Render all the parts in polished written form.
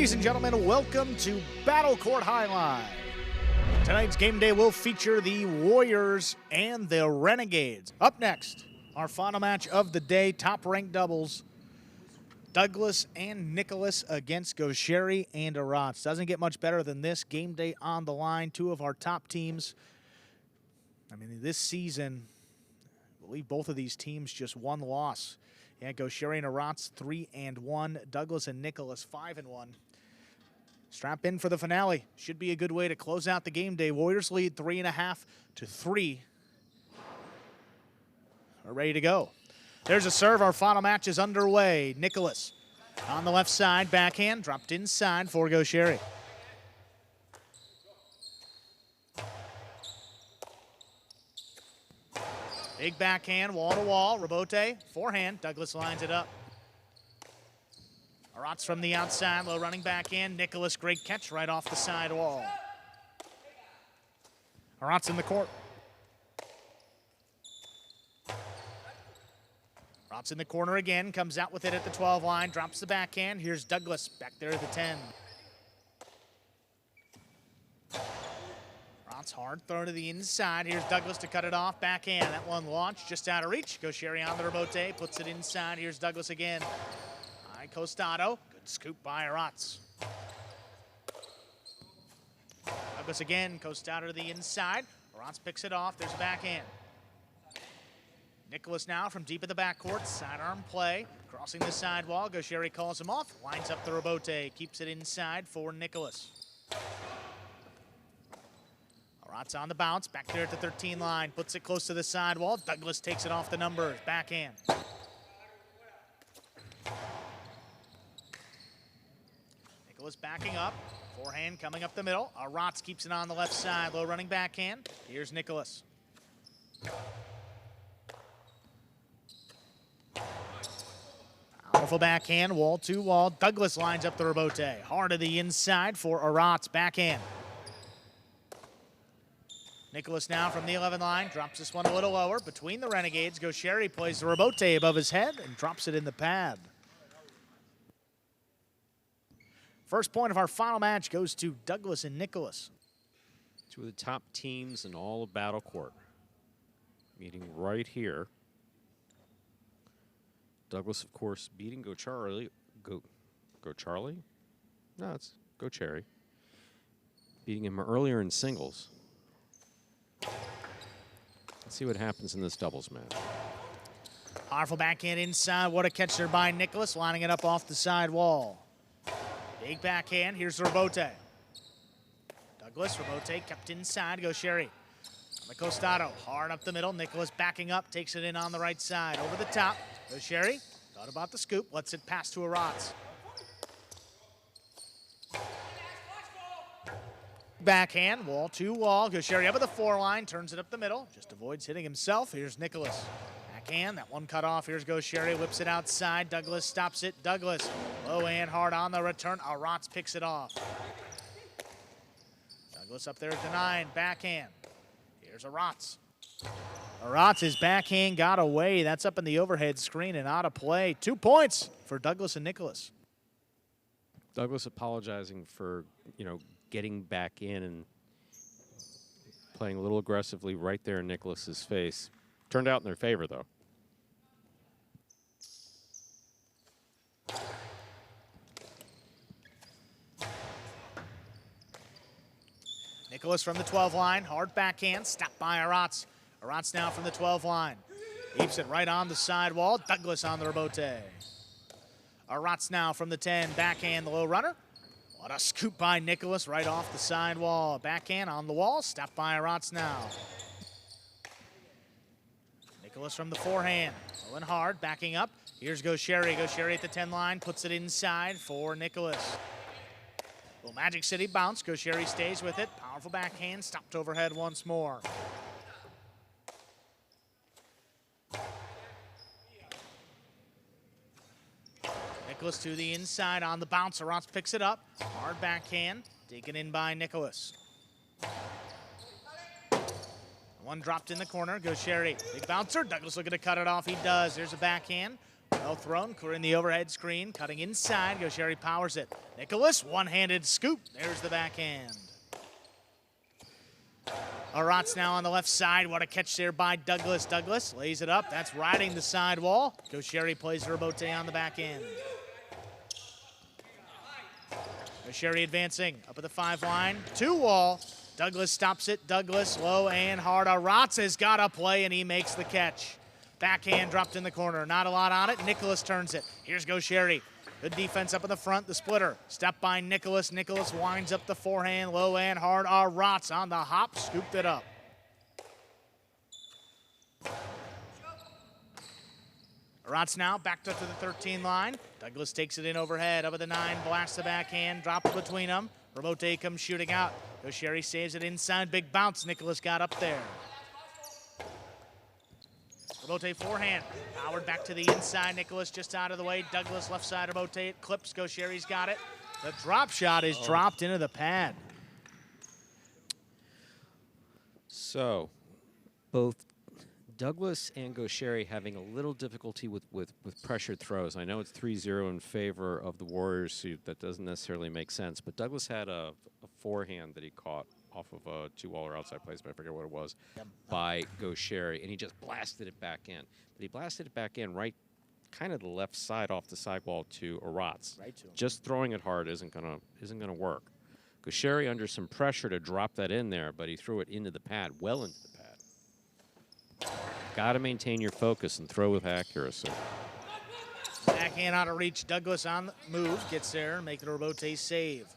Ladies and gentlemen, welcome to Court Jai-Alai. Tonight's game day will feature the Warriors and the Renegades. Up next, our final match of the day, top-ranked doubles. Douglas and Nicolas against Goixerri and Aratz. Doesn't get much better than this. Game day on the line. Two of our top teams. I mean, this season, I believe both of these teams just one loss. Yeah, Goixerri and Aratz 3-1. Douglas and Nicolas 5-1. Strap in for the finale. Should be a good way to close out the game day. Warriors lead 3.5 to 3. We're ready to go. There's a serve. Our final match is underway. Nicolas on the left side, backhand, dropped inside for Goixerri. Big backhand, wall to wall, rebote, forehand. Douglas lines it up. Aratz from the outside, low running backhand. Nicolas, great catch right off the side wall. Aratz in the court. Aratz in the corner again, comes out with it at the 12 line, drops the backhand. Here's Douglas back there at the 10. Aratz hard throw to the inside. Here's Douglas to cut it off. Backhand, that one launched just out of reach. Goixerri on the rebote, puts it inside. Here's Douglas again. High Costado, good scoop by Aratz. Douglas again, Costado to the inside. Aratz picks it off, there's a backhand. Nicolas now from deep in the backcourt, sidearm play, crossing the sidewall. Goixerri calls him off, lines up the rebote, keeps it inside for Nicolas. Aratz on the bounce, back there at the 13 line, puts it close to the sidewall. Douglas takes it off the numbers, backhand. Nicolas backing up, forehand coming up the middle. Aratz keeps it on the left side, low running backhand. Here's Nicolas. Powerful backhand, wall to wall. Douglas lines up the rebote. Hard to the inside for Aratz, backhand. Nicolas now from the 11 line, drops this one a little lower. Between the Renegades, Goixerri plays the rebote above his head and drops it in the pad. First point of our final match goes to Douglas and Nicolas. Two of the top teams in all of Battle Court. Meeting right here. Douglas, of course, beating Goixerri. Goixerri? No, it's Goixerri. Beating him earlier in singles. Let's see what happens in this doubles match. Powerful backhand inside. What a catch there by Nicolas, lining it up off the side wall. Big backhand. Here's the rebote. Douglas, rebote kept inside. Goixerri on the Costado. Hard up the middle. Nicolas backing up. Takes it in on the right side. Over the top. Goixerri thought about the scoop. Lets it pass to Aratz. Backhand, wall to wall. Goixerri up at the 4 line. Turns it up the middle. Just avoids hitting himself. Here's Nicolas. Backhand, that one cut off. Here's Goixerri, whips it outside. Douglas stops it. Douglas, low and hard on the return. Aratz picks it off. Douglas up there at the 9, backhand. Here's Aratz. Aratz's backhand got away. That's up in the overhead screen and out of play. 2 points for Douglas and Nicolas. Douglas apologizing for, getting back in and playing a little aggressively right there in Nicolas's face. Turned out in their favor, though. Nicolas from the 12 line, hard backhand, stopped by Aratz. Aratz now from the 12 line. Keeps it right on the sidewall. Douglas on the rebote. Aratz now from the 10, backhand, the low runner. What a scoop by Nicolas right off the sidewall. Backhand on the wall, stopped by Aratz now. Nicolas from the forehand, low and hard, backing up. Here's Goixerri. Goixerri at the 10 line, puts it inside for Nicolas. Little Magic City bounce. Goixerri stays with it. Powerful backhand, stopped overhead once more. Nicolas to the inside on the bounce. Aratz picks it up. Hard backhand, taken in by Nicolas. One dropped in the corner. Goixerri, big bouncer. Douglas looking to cut it off. He does. There's a backhand. Well thrown, clearing the overhead screen, cutting inside. Goixerri powers it. Nicolas, one-handed scoop. There's the backhand. Aratz now on the left side. What a catch there by Douglas. Douglas lays it up. That's riding the sidewall. Goixerri plays Robote on the back end. Goixerri advancing up at the 5 line. 2-wall. Douglas stops it. Douglas low and hard. Aratz has got a play and he makes the catch. Backhand dropped in the corner. Not a lot on it. Nicolas turns it. Here's Goixerri. Good defense up in the front. The splitter. Step by Nicolas. Nicolas winds up the forehand. Low and hard. Aratz on the hop. Scooped it up. Aratz now backed up to the 13 line. Douglas takes it in overhead. Up at the 9. Blasts the backhand. Drops between them. Robote comes shooting out. Goixerri saves it inside. Big bounce. Nicolas got up there. Robote forehand, powered back to the inside. Nicolas just out of the way. Douglas left side. Robote clips. Goixerri's got it. The drop shot is dropped into the pad. So, both Douglas and Goixerri having a little difficulty with pressured throws. I know it's 3-0 in favor of the Warriors, so that doesn't necessarily make sense. But Douglas had a forehand that he caught off of a 2-wall or outside placement, I forget what it was, by Goixerri, and he just blasted it back in. But he blasted it back in right kind of the left side off the sidewall to Aratz. Right to him. Just throwing it hard isn't gonna work. Goixerri under some pressure to drop that in there, but he threw it into the pad, well into the pad. Got to maintain your focus and throw with accuracy. Backhand out of reach. Douglas on the move, gets there, making a Robote save.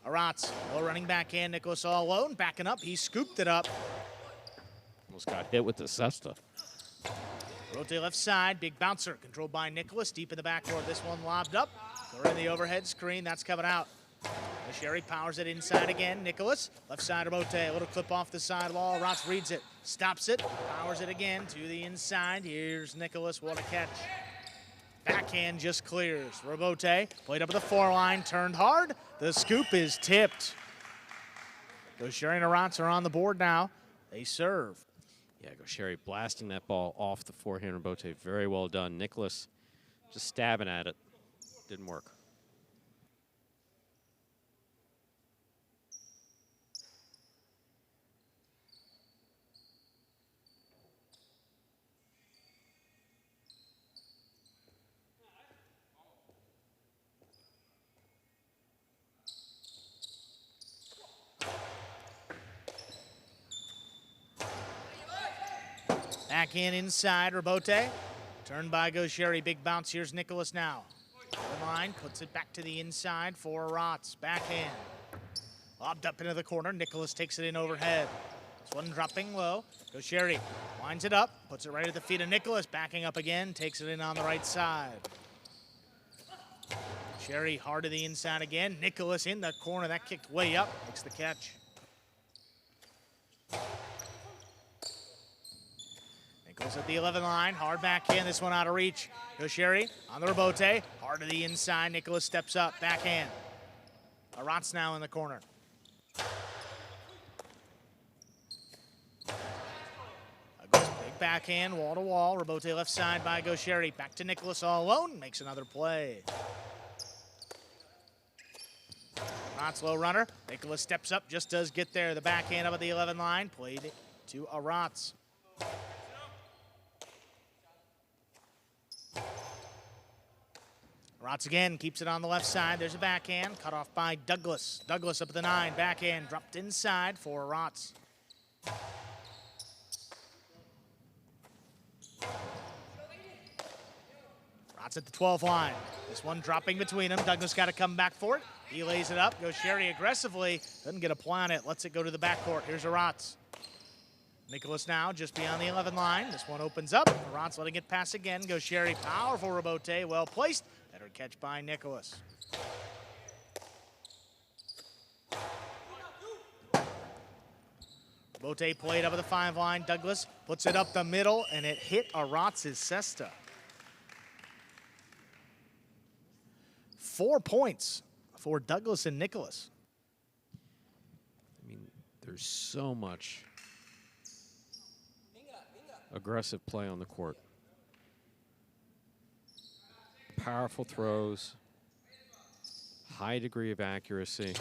Aratz, low running backhand. Nicolas all alone, backing up. He scooped it up. Almost got hit with the cesta. Robote left side, big bouncer, controlled by Nicolas, deep in the backcourt. This one lobbed up. They're in the overhead screen. That's coming out. Goixerri powers it inside again. Nicolas, left side Robote, a little clip off the sidewall. Aratz reads it, stops it, powers it again to the inside. Here's Nicolas, what a catch. Backhand just clears. Robote played up at the 4 line, turned hard. The scoop is tipped. Goixerri and Aratz are on the board now. They serve. Yeah, Goixerri blasting that ball off the forehand. Robote, very well done. Nicolas just stabbing at it. Didn't work. Backhand inside, Robote. Turned by Goixerri, big bounce. Here's Nicolas now. The line, puts it back to the inside for Aratz. Backhand. Lobbed up into the corner. Nicolas takes it in overhead. This one dropping low. Goixerri winds it up, puts it right at the feet of Nicolas. Backing up again, takes it in on the right side. Goixerri hard to the inside again. Nicolas in the corner. That kicked way up. Makes the catch. Goes at the 11 line, hard backhand, this one out of reach. Goixerri on the Robote, hard to the inside. Nicolas steps up, backhand. Aratz now in the corner. Big backhand, wall to wall. Robote left side by Goixerri. Back to Nicolas all alone, makes another play. Aratz low runner. Nicolas steps up, just does get there. The backhand up at the 11 line, played to Aratz. Aratz again, keeps it on the left side. There's a backhand, cut off by Douglas. Douglas up at the 9, backhand, dropped inside for Aratz. Aratz at the 12 line. This one dropping between them. Douglas got to come back for it. He lays it up. Goixerri aggressively, doesn't get a play on it. Lets it go to the backcourt. Here's Aratz. Nicolas now just beyond the 11 line. This one opens up. Aratz letting it pass again. Goixerri, powerful Robote, well placed. Better catch by Nicolas. Robote played up at the 5 line. Douglas puts it up the middle, and it hit Aratz's cesta. 4 points for Douglas and Nicolas. I mean, there's so much aggressive play on the court. Powerful throws. High degree of accuracy.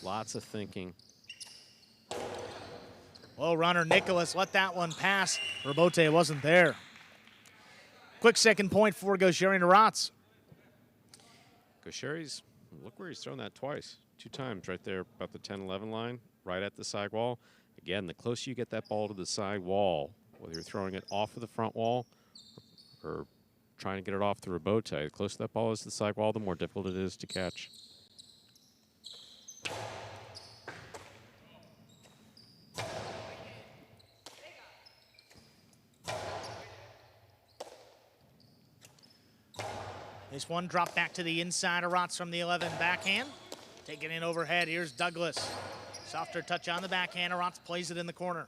Lots of thinking. Low runner Nicolas let that one pass. Robote wasn't there. Quick second point for Goixerri and Aratz. Goixerri's, look where he's thrown that twice. 2 times right there about the 10-11 line, right at the side wall. Again, the closer you get that ball to the side wall, whether you're throwing it off of the front wall or trying to get it off the Robote, the closer that ball is to the side wall, the more difficult it is to catch. This one dropped back to the inside. Aratz from the 11 backhand. Taking in overhead. Here's Douglas. Softer touch on the backhand. Aratz plays it in the corner.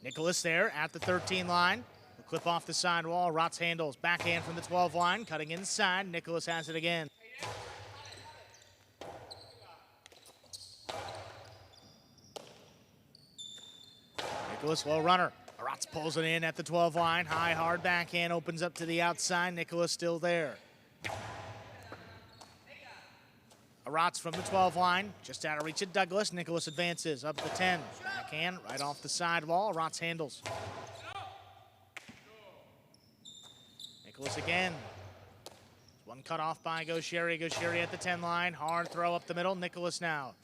Nicolas there at the 13 line. The clip off the side wall. Aratz handles. Backhand from the 12 line. Cutting inside. Nicolas has it again. Nicolas, low runner. Aratz pulls it in at the 12 line. High, hard backhand opens up to the outside. Nicolas still there. Aratz from the 12 line. Just out of reach of Douglas. Nicolas advances up the 10. Backhand right off the side wall. Aratz handles. Nicolas again. One cut off by Goixerri. Goixerri at the 10 line. Hard throw up the middle. Nicolas now.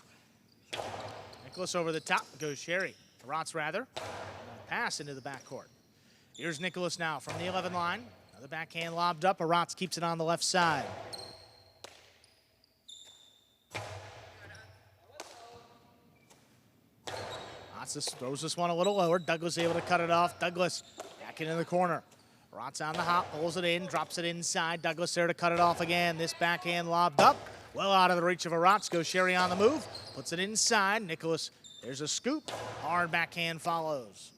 Nicolas over the top. Goixerri. Aratz rather. Pass into the backcourt. Here's Nicolas now from the 11 line. Another backhand lobbed up. Aratz keeps it on the left side. Aratz throws this one a little lower. Douglas able to cut it off. Douglas back into the corner. Aratz on the hop, pulls it in, drops it inside. Douglas there to cut it off again. This backhand lobbed up. Well out of the reach of Aratz. Goixerri on the move. Puts it inside. Nicolas, there's a scoop. Hard backhand follows.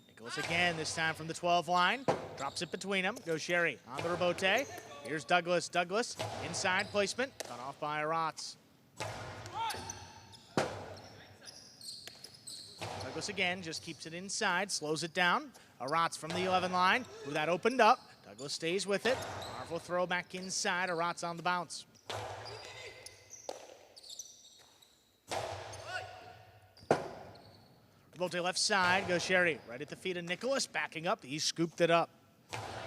Nicolas again, this time from the 12 line. Drops it between them. Goixerri on the Robote. Here's Douglas. Douglas, inside placement. Cut off by Aratz. Douglas again, just keeps it inside, slows it down. Aratz from the 11 line, who that opened up. Douglas stays with it. Powerful throw back inside. Aratz on the bounce. Robote left side, Goixerri right at the feet of Nicolas, backing up. He scooped it up.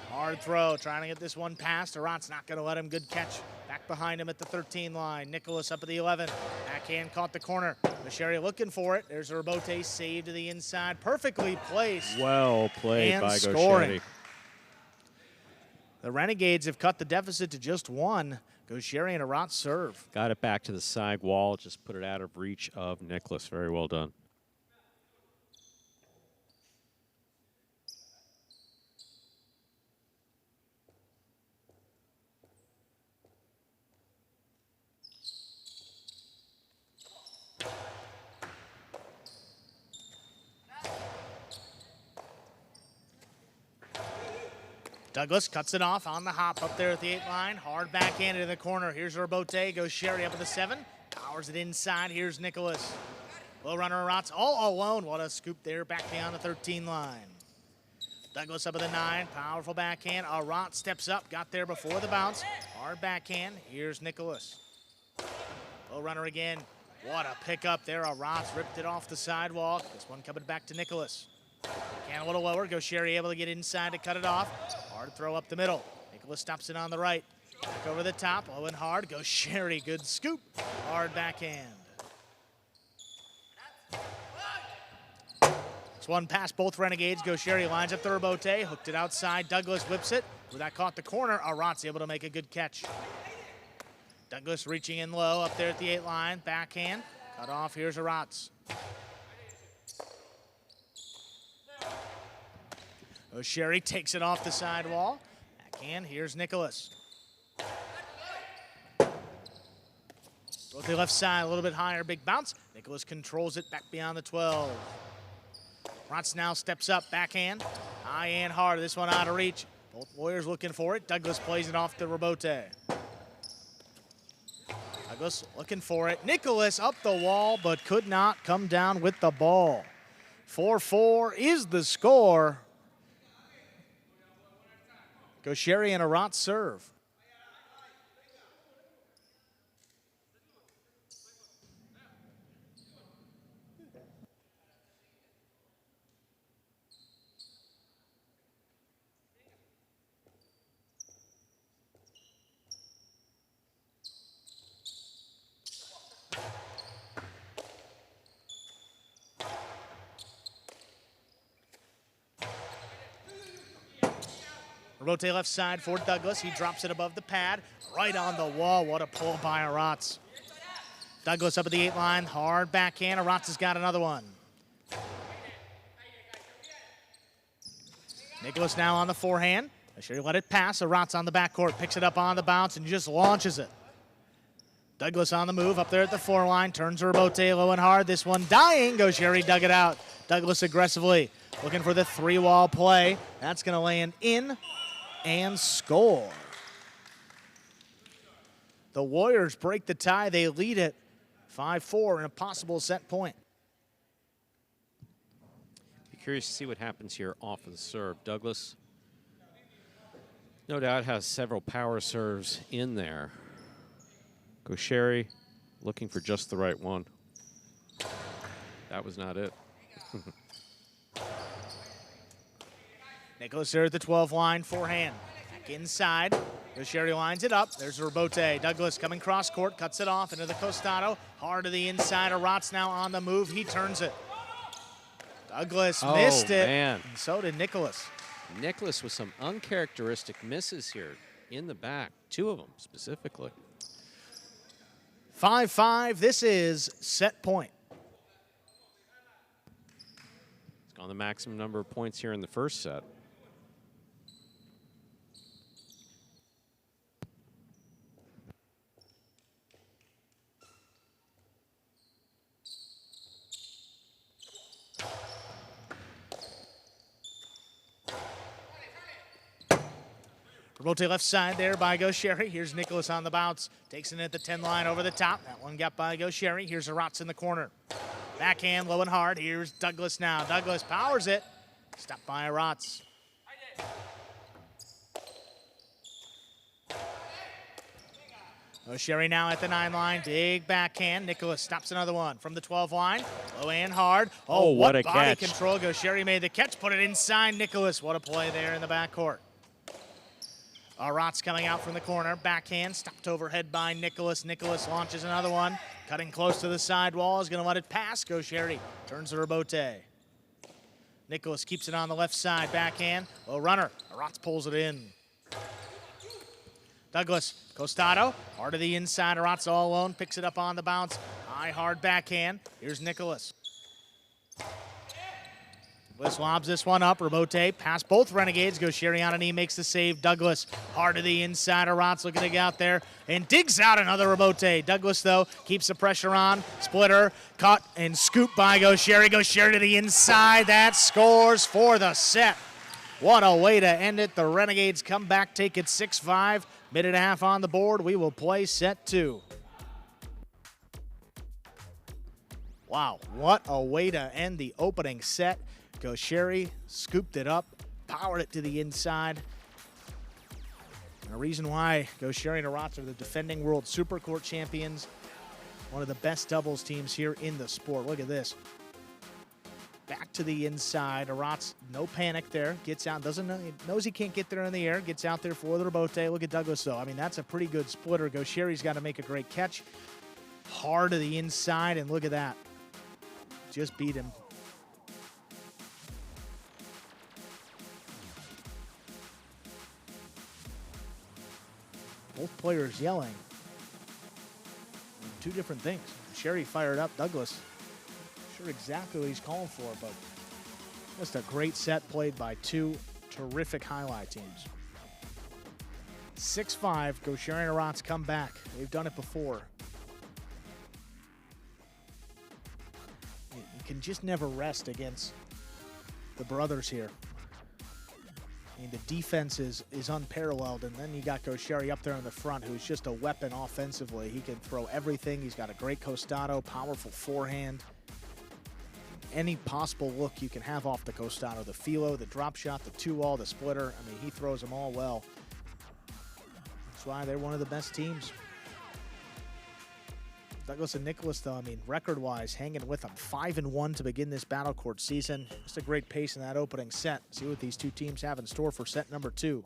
Hard throw, trying to get this one past. Aratz not going to let him. Good catch. Back behind him at the 13 line. Nicolas up at the 11. Backhand caught the corner. Goixerri looking for it. There's a Robote save to the inside. Perfectly placed. Well played and by scoring. Goixerri. The Renegades have cut the deficit to just 1. Goixerri and Aratz serve. Got it back to the side wall. Just put it out of reach of Nicolas. Very well done. Douglas cuts it off on the hop up there at the 8 line. Hard backhand in the corner. Here's Robote. Goixerri up at the 7. Powers it inside. Here's Nicolas. Low runner Aratz all alone. What a scoop there back beyond the 13 line. Douglas up at the 9. Powerful backhand. Aratz steps up. Got there before the bounce. Hard backhand. Here's Nicolas. Low runner again. What a pickup there. Aratz ripped it off the sidewalk. This one coming back to Nicolas. Can a little lower. Goixerri able to get inside to cut it off. Hard throw up the middle. Nicolas stops it on the right. Back over the top. Low and hard. Goixerri. Good scoop. Hard backhand. This one past both Renegades. Goixerri lines up the Robote. Hooked it outside. Douglas whips it. Who that caught the corner. Aratz able to make a good catch. Douglas reaching in low up there at the 8 line. Backhand. Cut off. Here's Aratz. Goixerri takes it off the sidewall. Backhand, here's Nicolas. Both the left side, a little bit higher, big bounce. Nicolas controls it back beyond the 12. Aratz now steps up, backhand. High and hard, this one out of reach. Both Warriors looking for it. Douglas plays it off to Robote. Douglas looking for it. Nicolas up the wall, but could not come down with the ball. 4-4 is the score. Goixerri and Aratz serve. Rotate left side for Douglas. He drops it above the pad. Right on the wall. What a pull by Aratz. Douglas up at the 8 line. Hard backhand. Aratz has got another one. Nicolas now on the forehand. Goixerri let it pass. Aratz on the backcourt. Picks it up on the bounce and just launches it. Douglas on the move up there at the 4 line. Turns a Rotate low and hard. This one dying. Goixerri dug it out. Douglas aggressively looking for the 3-wall play. That's going to land in and score. The Warriors break the tie. They lead it 5-4 in a possible set point. Be curious to see what happens here off of the serve. Douglas, no doubt, has several power serves in there. Goixerri looking for just the right one. That was not it. Nicolas there at the 12 line, forehand. Back inside. Goixerri lines it up. There's Robote. Douglas coming cross court, cuts it off into the costado. Hard to the inside. Aratz now on the move. He turns it. Douglas missed it. Man. And so did Nicolas. Nicolas with some uncharacteristic misses here in the back. 2 of them specifically. 5-5. This is set point. It's gone the maximum number of points here in the first set. Rotate left side there by Goixerri. Here's Nicolas on the bounce. Takes it at the 10 line over the top. That one got by Goixerri. Here's Aratz in the corner. Backhand low and hard. Here's Douglas now. Douglas powers it. Stopped by Aratz. Goixerri now at the 9 line. Big backhand. Nicolas stops another one from the 12 line. Low and hard. Oh, what a body catch. control. Goixerri made the catch. Put it inside Nicolas. What a play there in the backcourt. Aratz coming out from the corner. Backhand stopped overhead by Nicolas. Nicolas launches another one. Cutting close to the sidewall. Is going to let it pass. Goixerri turns the Robote. Nicolas keeps it on the left side. Backhand. Low runner. Aratz pulls it in. Douglas. Costado. Hard to the inside. Aratz all alone. Picks it up on the bounce. High hard backhand. Here's Nicolas. Douglas lobs this one up. Robote past both Renegades. Goixerri on a knee, makes the save. Douglas hard to the inside. Aratz looking to get out there and digs out another Robote. Douglas, though, keeps the pressure on. Splitter, cut, and scoop by Goixerri. Goixerri to the inside. That scores for the set. What a way to end it. The Renegades come back, take it 6-5. Minute and a half on the board. We will play set 2. Wow, what a way to end the opening set. Goixerri scooped it up, powered it to the inside. And a reason why Goixerri and Aratz are the defending World Super Court champions. One of the best doubles teams here in the sport. Look at this. Back to the inside. Aratz, no panic there. Gets out, doesn't know, knows he can't get there in the air. Gets out there for the Robote. Look at Douglas, though. I mean, that's a pretty good splitter. Goixerri's got to make a great catch. Hard to the inside, and look at that. Just beat him. Both players yelling. 2 different things. Goixerri fired up. Douglas, sure exactly what he's calling for, but just a great set played by 2 terrific highlight teams. 6-5, Goixerri and Aratz come back. They've done it before. You can just never rest against the brothers here. I mean, the defense is unparalleled, and then you got Goixerri up there in the front, who's just a weapon offensively. He can throw everything. He's got a great costado, powerful forehand. Any possible look you can have off the costado, the filo, the drop shot, the two-wall, the splitter. I mean, he throws them all well. That's why they're one of the best teams. Douglas and Nicolas, though, I mean, record-wise, hanging with them. 5-1 to begin this Battle Court season. Just a great pace in that opening set. See what these two teams have in store for set number 2.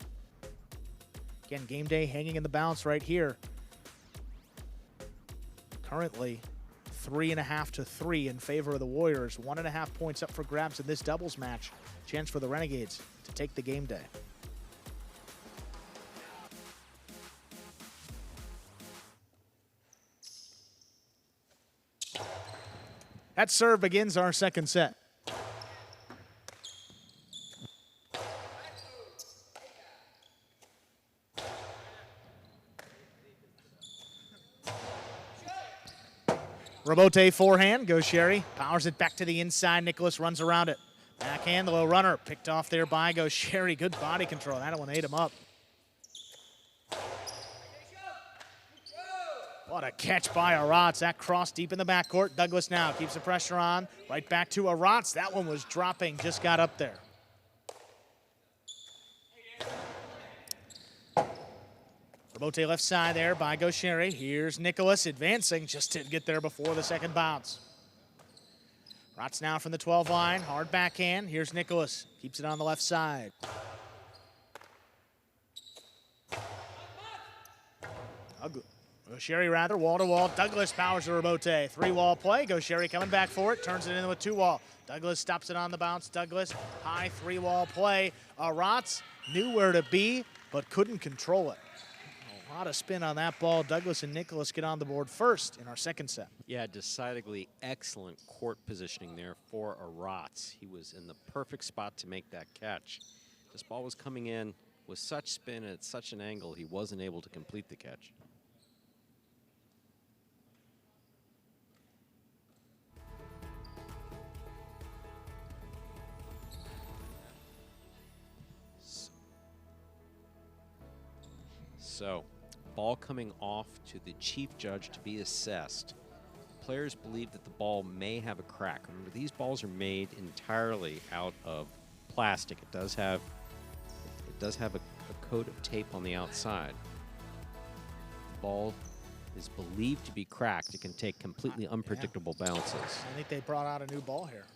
Again, Gameday hanging in the balance right here. Currently, 3.5 to 3 in favor of the Warriors. 1.5 points up for grabs in this doubles match. Chance for the Renegades to take the Gameday. That serve begins our second set. Rebote forehand, Goixerri powers it back to the inside. Nicolas runs around it. Backhand, the low runner, picked off there by Goixerri. Good body control. That one ate him up. What a catch by Aratz. That cross deep in the backcourt. Douglas now keeps the pressure on. Right back to Aratz. That one was dropping, just got up there. Rebote left side there by Goixerri. Here's Nicolas advancing, just didn't get there before the second bounce. Aratz now from the 12 line. Hard backhand. Here's Nicolas. Keeps it on the left side. Goixerri rather, wall-to-wall. Douglas powers the rebote. 3-wall play. Goixerri coming back for it. Turns it into a 2-wall. Douglas stops it on the bounce. Douglas, high 3-wall play. Aratz knew where to be, but couldn't control it. A lot of spin on that ball. Douglas and Nicolas get on the board first in our second set. Yeah, decidedly excellent court positioning there for Aratz. He was in the perfect spot to make that catch. This ball was coming in with such spin and at such an angle, he wasn't able to complete the catch. So, ball coming off to the chief judge to be assessed. Players believe that the ball may have a crack. Remember, these balls are made entirely out of plastic. It does have a coat of tape on the outside. The ball is believed to be cracked. It can take completely unpredictable bounces. I think they brought out a new ball here.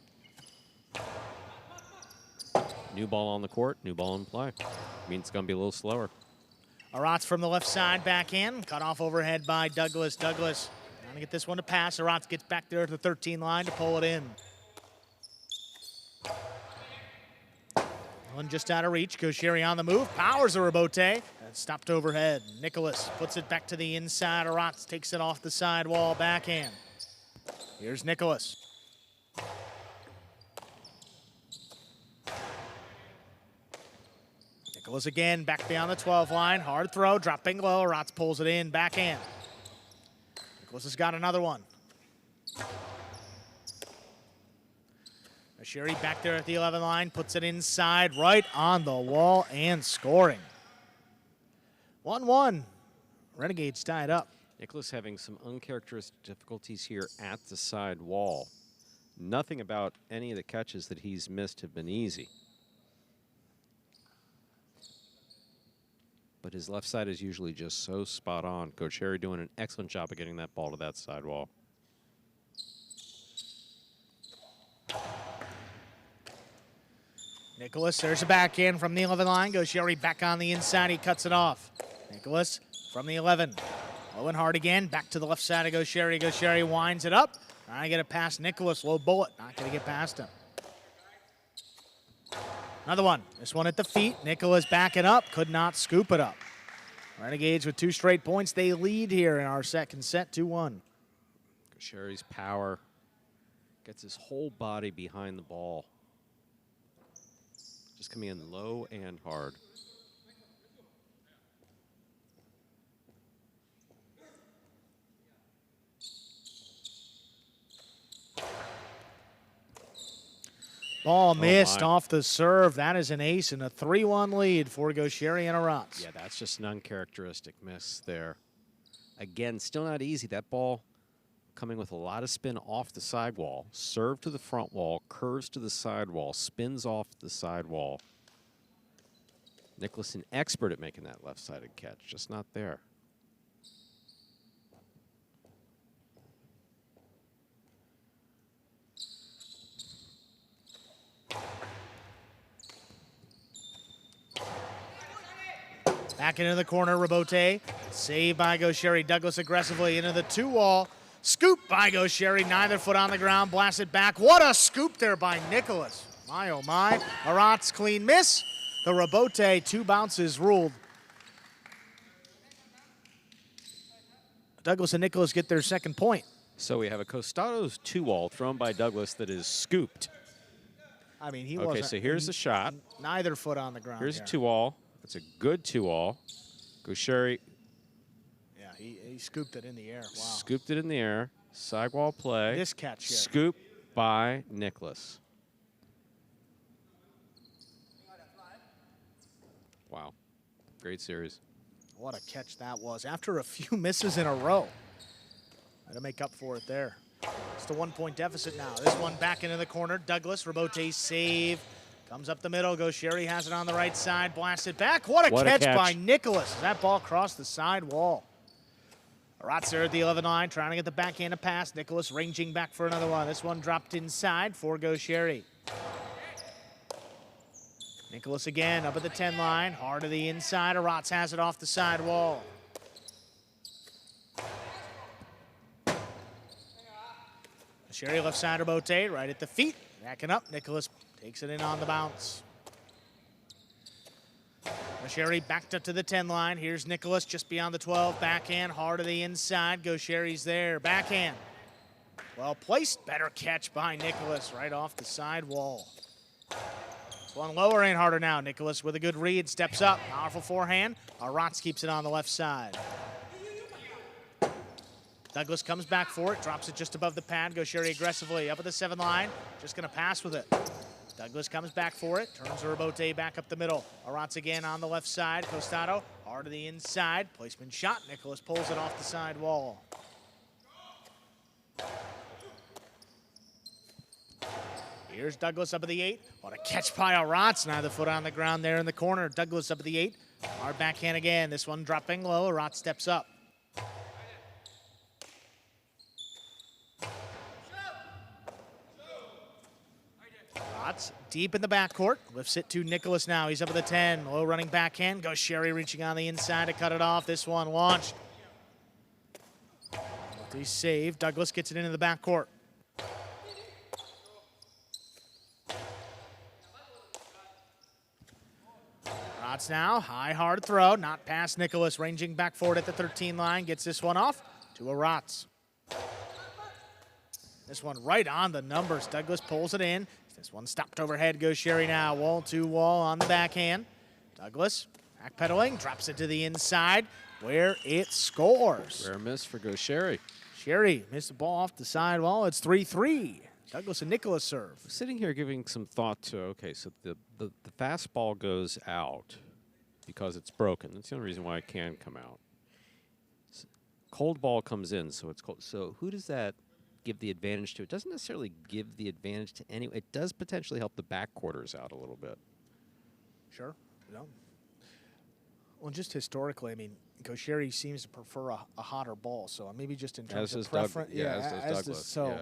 New ball on the court, new ball in play. Means it's going to be a little slower. Aratz from the left side, backhand. Cut off overhead by Douglas. Douglas trying to get this one to pass. Aratz gets back there to the 13 line to pull it in. One just out of reach. Goixerri on the move. Powers the rebote. And stopped overhead. Nicolas puts it back to the inside. Aratz takes it off the sidewall, backhand. Here's Nicolas. Nicolas again, back beyond the 12 line. Hard throw, dropping low. Aratz pulls it in, backhand. Nicolas has got another one. Goixerri back there at the 11 line, puts it inside, right on the wall, and scoring. 1-1. Renegades tied up. Nicolas having some uncharacteristic difficulties here at the side wall. Nothing about any of the catches that he's missed have been easy. But his left side is usually just so spot on. Goixerri doing an excellent job of getting that ball to that sidewall. Nicolas, there's a backhand from the 11 line. Goixerri back on the inside, he cuts it off. Nicolas from the 11. Low and hard again, back to the left side of Goixerri. Goixerri winds it up. Trying to get it past Nicolas, low bullet, not gonna get past him. Another one. This one at the feet. Nicolas backing up. Could not scoop it up. Renegades with 2 straight points. They lead here in our second set, 2-1. Goixerri's power gets his whole body behind the ball. Just coming in low and hard. Ball missed my. off the serve. That is an ace and a 3-1 lead for Goixerri and Aratz. Yeah, that's just an uncharacteristic miss there. Again, still not easy. That ball coming with a lot of spin off the sidewall. Serve to the front wall, curves to the sidewall, spins off the sidewall. Nicolas, an expert at making that left-sided catch, just not there. Back into the corner, Rabote. Saved by Goixerri. Douglas aggressively into the 2-wall. Scoop by Goixerri. Neither foot on the ground. Blasted back. What a scoop there by Nicolas. My, oh my. Aratz clean miss. The Rabote 2 bounces ruled. Douglas and Nicolas get their second point. So we have a Costado's 2-wall thrown by Douglas that is scooped. I mean, he Okay, wasn't. so here's the shot. Neither foot on the ground. Here's here. a 2-wall. It's a good 2-wall. Goixerri Yeah, he scooped it in the air. Wow. scooped it in the air. Sidewall play. This catch here. Scoop by Nicolas. Wow. Great series. What a catch that was. After a few misses in a row. Had to make up for it there. It's a 1-point deficit now. This one back into the corner. Douglas, Rabote save. Comes up the middle. Goixerri has it on the right side. Blasted back. What a catch by Nicolas. That ball crossed the side wall. Aratz there at the 11 line, trying to get the backhand to pass. Nicolas ranging back for another one. This one dropped inside for Goixerri. Nicolas again up at the 10 line. Hard to the inside. Aratz has it off the side wall. Goixerri left side Rabote right at the feet. Backing up. Nicolas takes it in on the bounce. Goixerri backed up to the 10 line. Here's Nicolas just beyond the 12. Backhand, hard to the inside. Goixerri's there. Backhand. Well placed. Better catch by Nicolas right off the side wall. This one lower ain't harder now. Nicolas with a good read. Steps up. Powerful forehand. Aratz keeps it on the left side. Douglas comes back for it. Drops it just above the pad. Goixerri aggressively up at the 7 line. Just going to pass with it. Douglas comes back for it, turns Rabote back up the middle. Aratz again on the left side. Costado hard to the inside. Placement shot. Nicolas pulls it off the side wall. Here's Douglas up at the 8. What a catch by Aratz. Neither foot on the ground there in the corner. Douglas up at the 8. Hard backhand again. This one dropping low. Aratz steps up. Aratz deep in the backcourt. Lifts it to Nicolas now. He's up at the 10. Low running backhand. Goixerri reaching on the inside to cut it off. This one launched. He's saved. Douglas gets it into the backcourt. Aratz now. High, hard throw. Not past Nicolas. Ranging back forward at the 13 line. Gets this one off to Aratz. This one right on the numbers. Douglas pulls it in. This one stopped overhead. Goixerri now. Wall to wall on the backhand. Douglas backpedaling. Drops it to the inside where it scores. Rare miss for Goixerri. Goixerri missed the ball off the side wall. It's 3-3. Douglas and Nicolas serve. Sitting here giving some thought to, okay, so the fastball goes out because it's broken. That's the only reason why it can come out. Cold ball comes in, so it's cold. So who does that give the advantage to? It doesn't necessarily give the advantage to any. It does potentially help the back quarters out a little bit. Sure. No. Well, just historically, I mean, Goixerri seems to prefer a hotter ball. So maybe just in terms of preference. As does Douglas. So,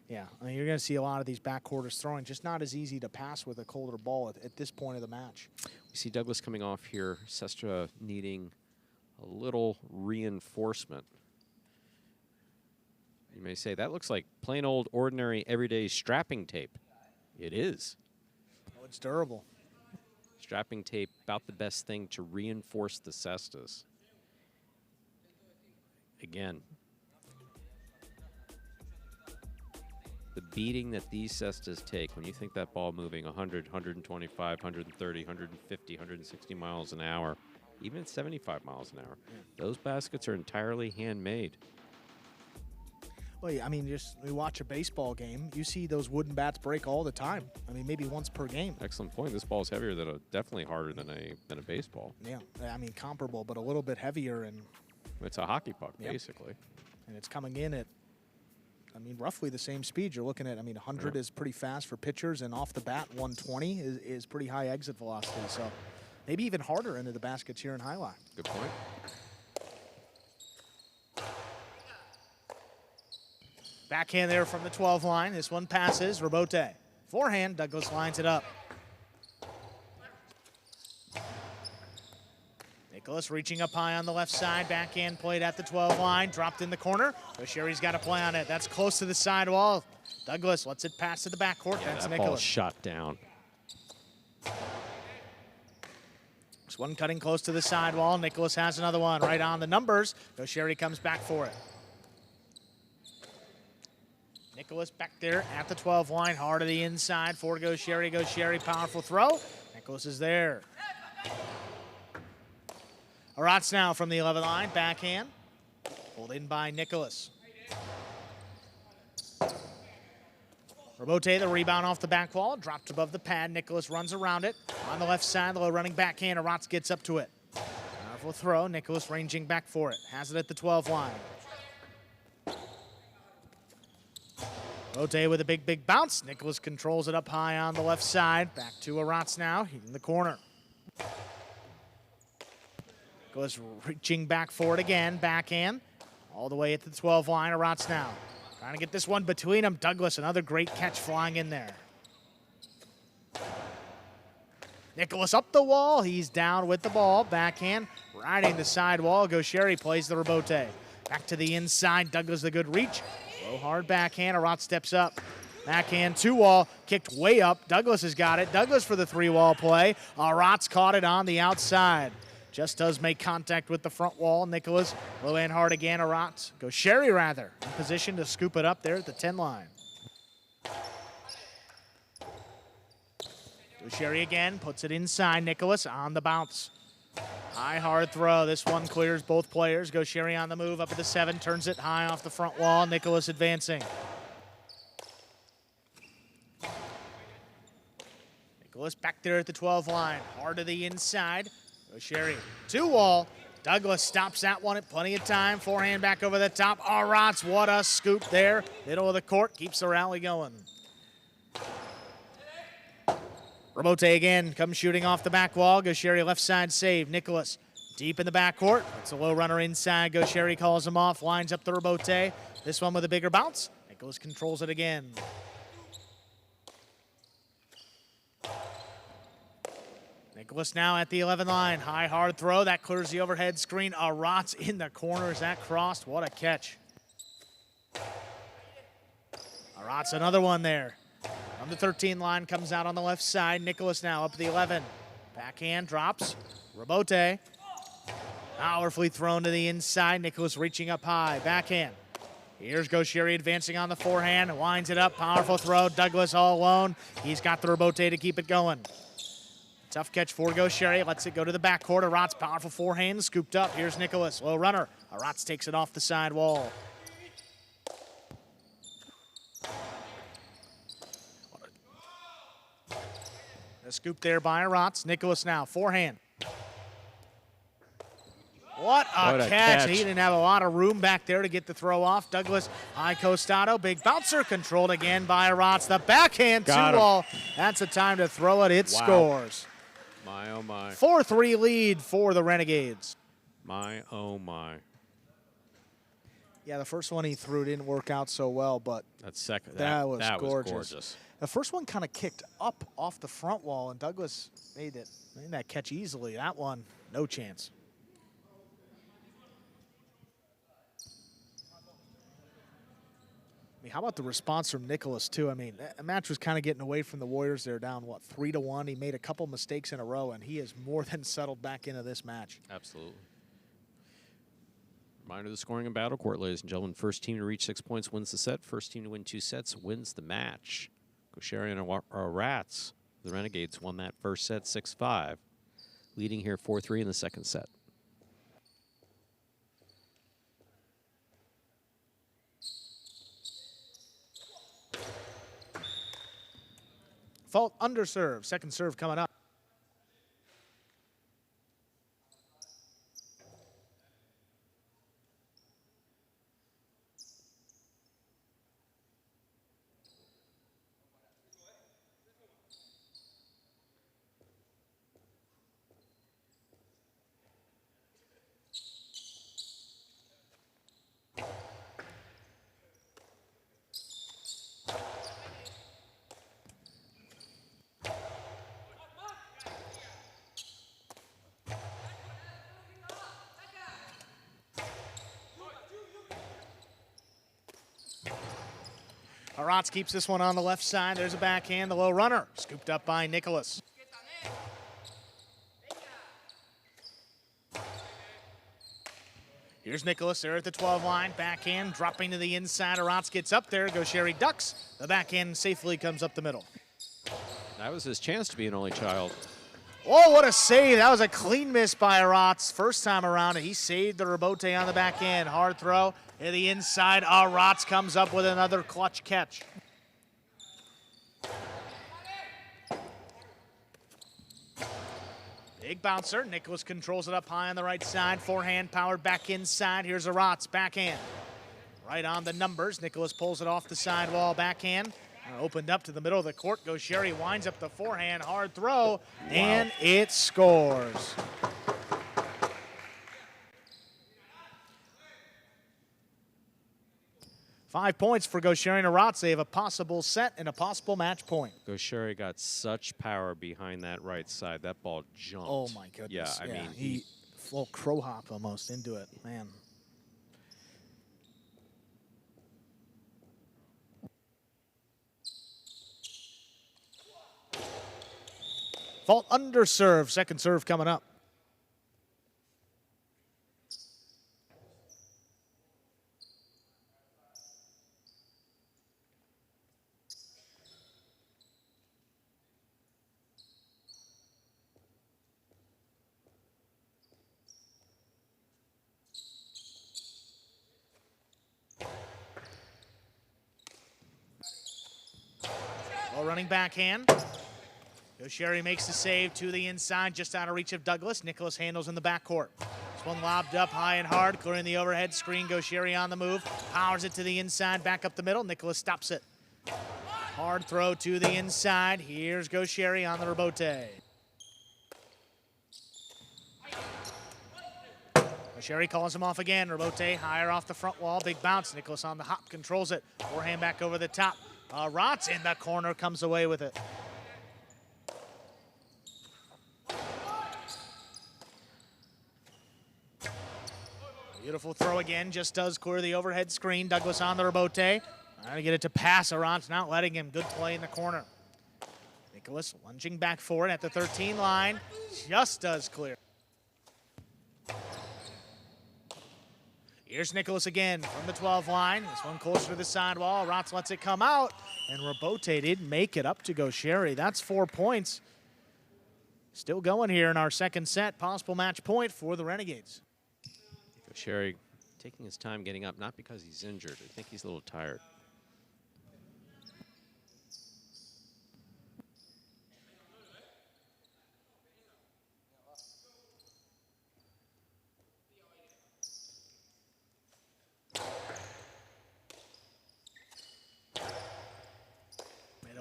yeah. I mean, you're going to see a lot of these back quarters throwing. Just not as easy to pass with a colder ball at this point of the match. We see Douglas coming off here. Sestra needing a little reinforcement. You may say, that looks like plain old, ordinary, everyday strapping tape. It is. Oh, it's durable. Strapping tape, about the best thing to reinforce the cestas. Again, the beating that these cestas take, when you think that ball moving 100, 125, 130, 150, 160 miles an hour, even at 75 miles an hour, those baskets are entirely handmade. Well, yeah, I mean, we watch a baseball game. You see those wooden bats break all the time. I mean, maybe once per game. Excellent point. This ball is heavier than definitely harder than a baseball. Yeah, I mean, comparable, but a little bit heavier. And it's a hockey puck, yep. basically. And it's coming in at, I mean, roughly the same speed. You're looking at, I mean, 100 is pretty fast for pitchers, and off the bat, 120 is pretty high exit velocity. So maybe even harder into the baskets here in Jai-Alai. Good point. Backhand there from the 12 line. This one passes. Robote. Forehand. Douglas lines it up. Nicolas reaching up high on the left side. Backhand played at the 12 line. Dropped in the corner. Goixerri's got a play on it. That's close to the sidewall. Douglas lets it pass to the backcourt. Yeah, That's that Nicolas. ball shot down. This one cutting close to the sidewall. Nicolas has another one right on the numbers. Goixerri comes back for it. Nicolas back there at the 12 line, hard to the inside for Goixerri. Goixerri, powerful throw. Nicolas is there. Aratz now from the 11 line, backhand. Pulled in by Nicolas. Robote, the rebound off the back wall, dropped above the pad. Nicolas runs around it. On the left side, the low running backhand. Aratz gets up to it. Powerful throw. Nicolas ranging back for it. Has it at the 12 line. Robote with a big bounce. Nicolas controls it up high on the left side. Back to Aratz now, in the corner. Nicolas reaching back for it again, backhand. All the way at the 12 line, Aratz now. Trying to get this one between them. Douglas, another great catch flying in there. Nicolas up the wall. He's down with the ball. Backhand, riding the sidewall. Goixerri plays the Robote. Back to the inside. Douglas, the good reach. Low hard backhand. Aratz steps up. Backhand, 2-wall. Kicked way up. Douglas has got it. Douglas for the 3-wall play. Aratz caught it on the outside. Just does make contact with the front wall. Nicolas, low and hard again. Aratz, Goixerri rather, in position to scoop it up there at the 10 line. Goixerri again, puts it inside. Nicolas on the bounce. High, hard throw. This one clears both players. Goixerri on the move up at the 7, turns it high off the front wall. Nicolas advancing. Nicolas back there at the 12 line. Hard to the inside. Goixerri, 2-wall. Douglas stops that one at plenty of time. Forehand back over the top. Aratz, what a scoop there. Middle of the court, keeps the rally going. Robote again, comes shooting off the back wall. Goixerri left side save. Nicolas deep in the backcourt. It's a low runner inside. Goixerri calls him off, lines up the Robote. This one with a bigger bounce. Nicolas controls it again. Nicolas now at the 11 line. High, hard throw. That clears the overhead screen. Aratz in the corner. Is that crossed? What a catch. Aratz, another one there. From the 13 line, comes out on the left side. Nicolas now up the 11. Backhand drops. Robote. Powerfully thrown to the inside. Nicolas reaching up high. Backhand. Here's Goixerri advancing on the forehand. Winds it up. Powerful throw. Douglas all alone. He's got the Robote to keep it going. Tough catch for Goixerri. Lets it go to the backcourt. Aratz, powerful forehand. Scooped up. Here's Nicolas. Low runner. Aratz takes it off the side wall. A scoop there by Aratz. Nicolas now. Forehand. What a catch. He didn't have a lot of room back there to get the throw off. Douglas, high costado, big bouncer, controlled again by Aratz. The backhand 2-wall. That's the time to throw it. It scores. My, oh my. 4-3 lead for the Renegades. My, oh my. Yeah, the first one he threw didn't work out so well, but that was gorgeous. The first one kind of kicked up off the front wall, and Douglas made that catch easily. That one, no chance. I mean, how about the response from Nicolas, too? I mean, the match was kind of getting away from the Warriors. They're down, what, 3-1? He made a couple mistakes in a row, and he has more than settled back into this match. Absolutely. Reminder of the scoring in Battle Court, ladies and gentlemen. First team to reach 6 points wins the set. First team to win 2 sets wins the match. Goixerri and Aratz, the Renegades, won that first set 6-5, leading here 4-3 in the second set. Fault under serve. Second serve coming up. Aratz keeps this one on the left side. There's a backhand, the low runner. Scooped up by Nicolas. Here's Nicolas there at the 12 line. Backhand dropping to the inside. Aratz gets up there. Goixerri ducks. The backhand safely comes up the middle. That was his chance to be an only child. Oh, what a save. That was a clean miss by Aratz. First time around, he saved the rebote on the backhand. Hard throw to the inside. Aratz comes up with another clutch catch. Big bouncer. Nicolas controls it up high on the right side. Forehand powered back inside. Here's Aratz. Backhand. Right on the numbers. Nicolas pulls it off the sidewall. Backhand. Opened up to the middle of the court. Goixerri winds up the forehand. Hard throw. And it scores. Five points for Goixerri and Aratz. They have a possible set and a possible match point. Goixerri got such power behind that right side. That ball jumped. Oh, my goodness. Yeah, I mean, he full crow hop almost into it. Man. Fault under serve. Second serve coming up. Low running backhand. Goixerri makes the save to the inside, just out of reach of Douglas. Nicolas handles in the backcourt. This one lobbed up high and hard, clearing the overhead screen. Goixerri on the move, powers it to the inside, back up the middle. Nicolas stops it. Hard throw to the inside. Here's Goixerri on the rebote. Goixerri calls him off again. Rebote higher off the front wall. Big bounce. Nicolas on the hop, controls it. Forehand back over the top. Aratz in the corner, comes away with it. Beautiful throw again, just does clear the overhead screen. Douglas on the rebote. Trying to get it to pass. Aratz not letting him. Good play in the corner. Nicolas lunging back forward at the 13 line. Just does clear. Here's Nicolas again from the 12 line. This one closer to the sidewall. Aratz lets it come out. And rebote didn't make it up to Goixerri. That's 4 points. Still going here in our second set. Possible match point for the Renegades. Goixerri taking his time getting up, not because he's injured. I think he's a little tired.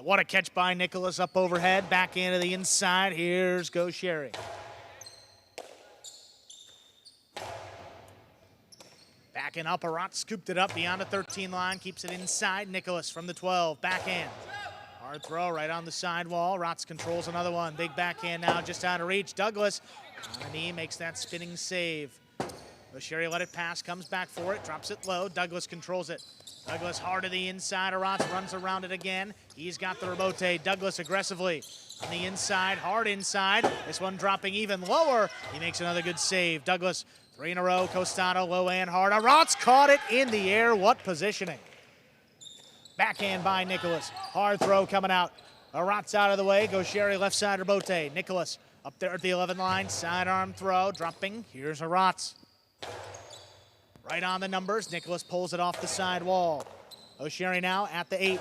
What a catch by Nicolas up overhead, back into the inside. Here's Goixerri. Backing up, Aratz scooped it up beyond the 13 line, keeps it inside. Nicolas from the 12, backhand. Hard throw right on the sidewall. Aratz controls another one. Big backhand now, just out of reach. Douglas on the knee, makes that spinning save. Goixerri let it pass, comes back for it, drops it low. Douglas controls it. Douglas hard to the inside. Aratz runs around it again. He's got the rebote. Douglas aggressively on the inside, hard inside. This one dropping even lower. He makes another good save. Douglas, 3 in a row. Costano, low and hard. Aratz caught it in the air. What positioning. Backhand by Nicolas. Hard throw coming out. Aratz out of the way. Goixerri left side rebote. Nicolas up there at the 11 line. Sidearm throw. Dropping. Here's Aratz. Right on the numbers. Nicolas pulls it off the side wall. Goixerri now at the 8.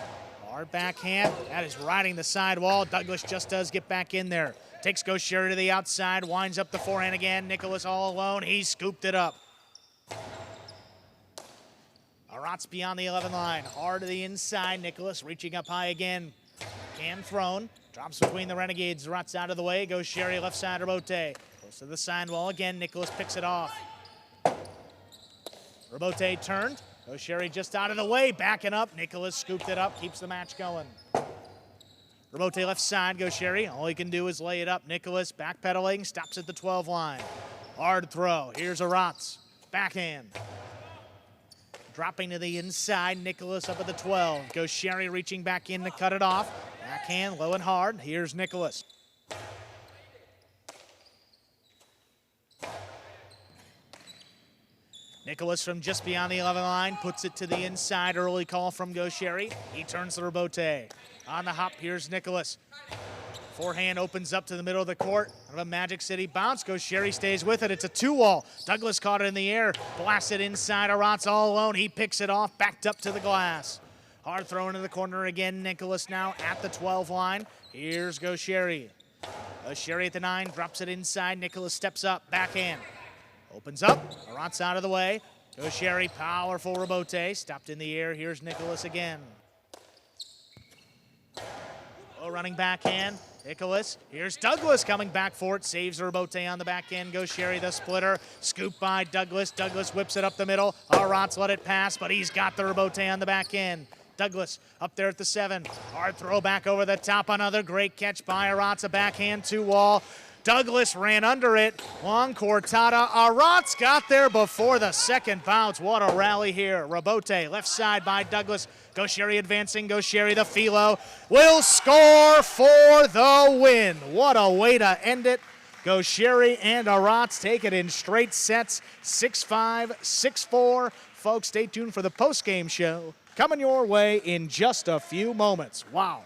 Hard backhand. That is riding the sidewall. Douglas just does get back in there. Takes Goixerri to the outside. Winds up the forehand again. Nicolas all alone. He scooped it up. Aratz beyond the 11 line. Hard to the inside. Nicolas reaching up high again. Can thrown. Drops between the Renegades. Aratz out of the way. Goixerri left side Robote. Close to the sidewall again. Nicolas picks it off. Robote turned. Goixerri just out of the way. Backing up. Nicolas scooped it up. Keeps the match going. Robote left side. Goixerri. All he can do is lay it up. Nicolas backpedaling. Stops at the 12 line. Hard throw. Here's Aratz. Backhand. Dropping to the inside, Nicolas up at the 12. Goixerri reaching back in to cut it off. Backhand, low and hard. Here's Nicolas. Nicolas from just beyond the 11 line puts it to the inside. Early call from Goixerri. He turns to Robote. On the hop, here's Nicolas. Forehand opens up to the middle of the court. Out of a Magic City bounce. Goixerri stays with it. It's a 2-wall. Douglas caught it in the air. Blasted inside. Aratz all alone. He picks it off. Backed up to the glass. Hard throw into the corner again. Nicolas now at the 12 line. Here's Goixerri. Goixerri at the 9. Drops it inside. Nicolas steps up. Backhand. Opens up. Aratz out of the way. Goixerri, powerful Robote. Stopped in the air. Here's Nicolas again. Low running backhand. Nicolas. Here's Douglas coming back for it. Saves Robote on the back end. Goixerri the splitter. Scoop by Douglas. Douglas whips it up the middle. Aratz let it pass, but he's got the Robote on the back end. Douglas up there at the 7. Hard throw back over the top. Another great catch by Aratz. A backhand 2-wall. Douglas ran under it. Long cortada. Aratz got there before the second bounce. What a rally here. Robote left side by Douglas. Goixerri advancing. Goixerri the philo will score for the win. What a way to end it. Goixerri and Aratz take it in straight sets. 6-5, 6-4. Folks, stay tuned for the post-game show coming your way in just a few moments. Wow.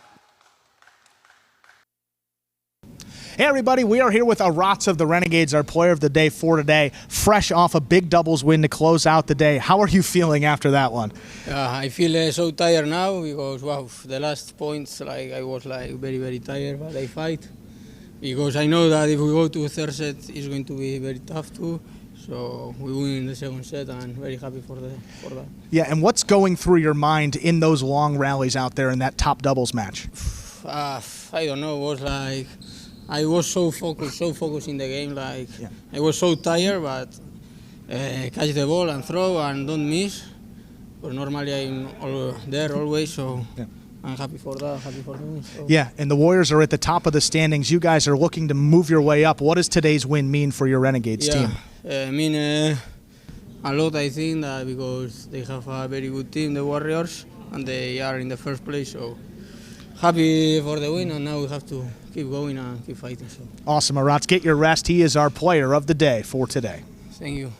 Hey everybody, we are here with Aratz of the Renegades, our player of the day for today, fresh off a big doubles win to close out the day. How are you feeling after that one? I feel so tired now because wow, the last points I was very tired, but I fight because I know that if we go to third set it's going to be very tough too. So we win the second set and I'm very happy for that. Yeah, and what's going through your mind in those long rallies out there in that top doubles match? I don't know, it was like I was so focused in the game, I was so tired, but catch the ball and throw and don't miss. But normally I'm there always, so I'm happy for that, happy for the win. So. Yeah, and the Warriors are at the top of the standings. You guys are looking to move your way up. What does today's win mean for your Renegades team? I mean a lot, I think, that because they have a very good team, the Warriors, and they are in the first place, so happy for the win, and now we have to keep going and keep fighting. So. Awesome, Aratz. Get your rest. He is our player of the day for today. Thank you.